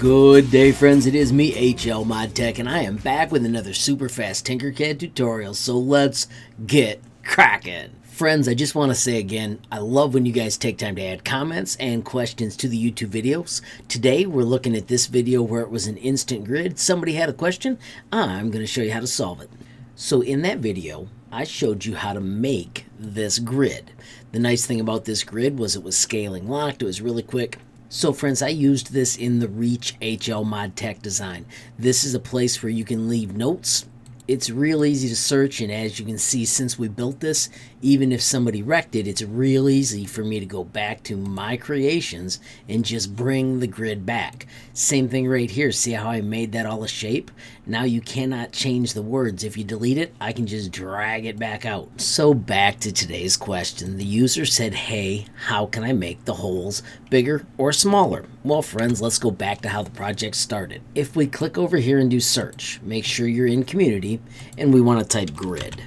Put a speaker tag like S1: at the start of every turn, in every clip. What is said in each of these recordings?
S1: Good day, friends. It is me, HLModTech, and I am back with another super fast Tinkercad tutorial, so let's get cracking. Friends, I just want to say again, I love when you guys take time to add comments and questions to the YouTube videos. Today, we're looking at this video where it was an instant grid. Somebody had a question. I'm going to show you how to solve it. So in that video, I showed you how to make this grid. The nice thing about this grid was it was scaling locked. It was really quick. So friends, I used this in the Reach HLModTech design. This is a place where you can leave notes. It's real easy to search, and as you can see, since we built this, even if somebody wrecked it, it's real easy for me to go back to my creations and just bring the grid back. Same thing right here. See how I made that all a shape? Now you cannot change the words. If you delete it, I can just drag it back out. So back to today's question. The user said, hey, how can I make the holes bigger or smaller? Well, friends, let's go back to how the project started. If we click over here and do search, make sure you're in community, and we want to type grid.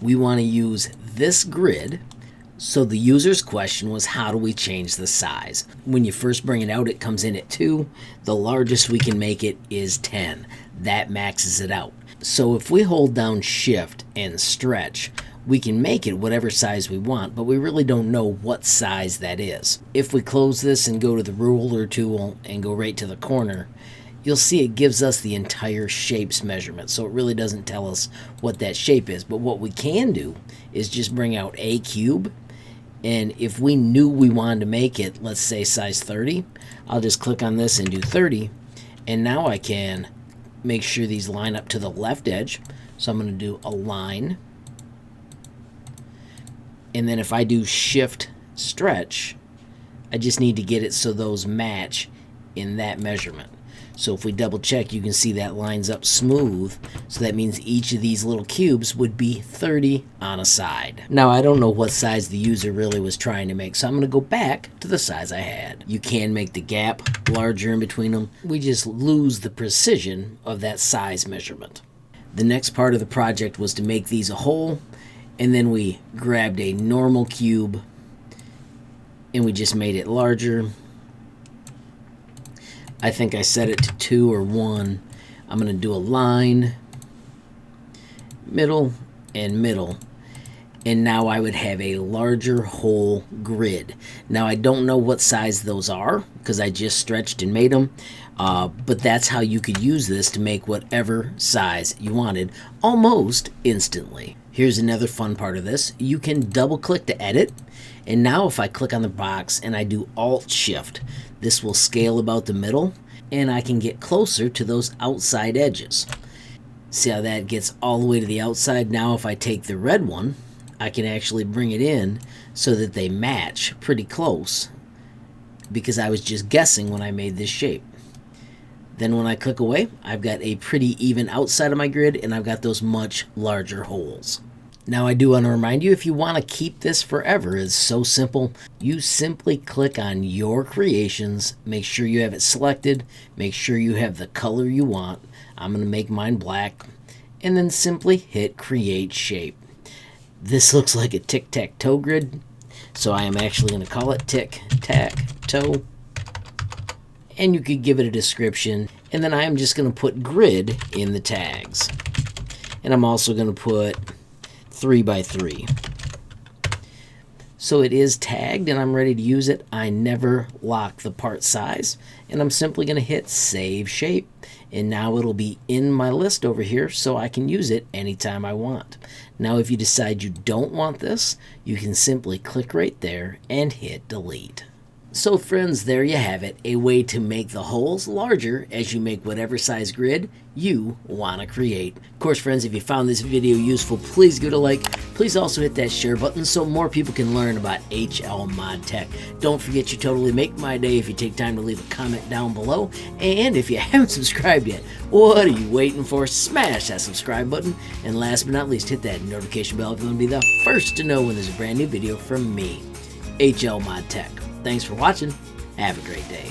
S1: We want to use this grid. So the user's question was, how do we change the size? When you first bring it out, it comes in at 2. The largest we can make it is 10. That maxes it out. So if we hold down Shift and stretch, we can make it whatever size we want, but we really don't know what size that is. If we close this and go to the ruler tool and go right to the corner, you'll see it gives us the entire shape's measurement, so it really doesn't tell us what that shape is. But what we can do is just bring out a cube, and if we knew we wanted to make it, let's say size 30, I'll just click on this and do 30, and now I can make sure these line up to the left edge. So I'm going to do align, and then if I do Shift stretch, I just need to get it so those match in that measurement. So if we double check, you can see that lines up smooth. So that means each of these little cubes would be 30 on a side. Now I don't know what size the user really was trying to make, so I'm going to go back to the size I had. You can make the gap larger in between them. We just lose the precision of that size measurement. The next part of the project was to make these a hole, and then we grabbed a normal cube and we just made it larger. I think I set it to 2 or 1. I'm going to do a line, middle, and middle. And now I would have a larger whole grid. Now I don't know what size those are because I just stretched and made them. But that's how you could use this to make whatever size you wanted almost instantly. Here's another fun part of this. You can double click to edit. And now if I click on the box and I do Alt Shift, this will scale about the middle, and I can get closer to those outside edges. See how that gets all the way to the outside? Now if I take the red one, I can actually bring it in so that they match pretty close, because I was just guessing when I made this shape. Then when I click away, I've got a pretty even outside of my grid, and I've got those much larger holes. Now I do want to remind you, if you want to keep this forever, it's so simple. You simply click on your creations, make sure you have it selected, make sure you have the color you want. I'm going to make mine black, and then simply hit create shape. This looks like a Tic Tac Toe grid, so I am actually going to call it Tic Tac Toe. And you could give it a description, and then I'm just going to put grid in the tags. And I'm also going to put 3 by 3. So it is tagged and I'm ready to use it. I never lock the part size, and I'm simply going to hit save shape, and now it'll be in my list over here so I can use it anytime I want. Now if you decide you don't want this, you can simply click right there and hit delete. So friends, there you have it, a way to make the holes larger as you make whatever size grid you want to create. Of course, friends, if you found this video useful, please give it a like. Please also hit that share button so more people can learn about HLModTech. Don't forget, you totally make my day if you take time to leave a comment down below. And if you haven't subscribed yet, what are you waiting for? Smash that subscribe button. And last but not least, hit that notification bell if you want to be the first to know when there's a brand new video from me, HLModTech. Thanks for watching. Have a great day.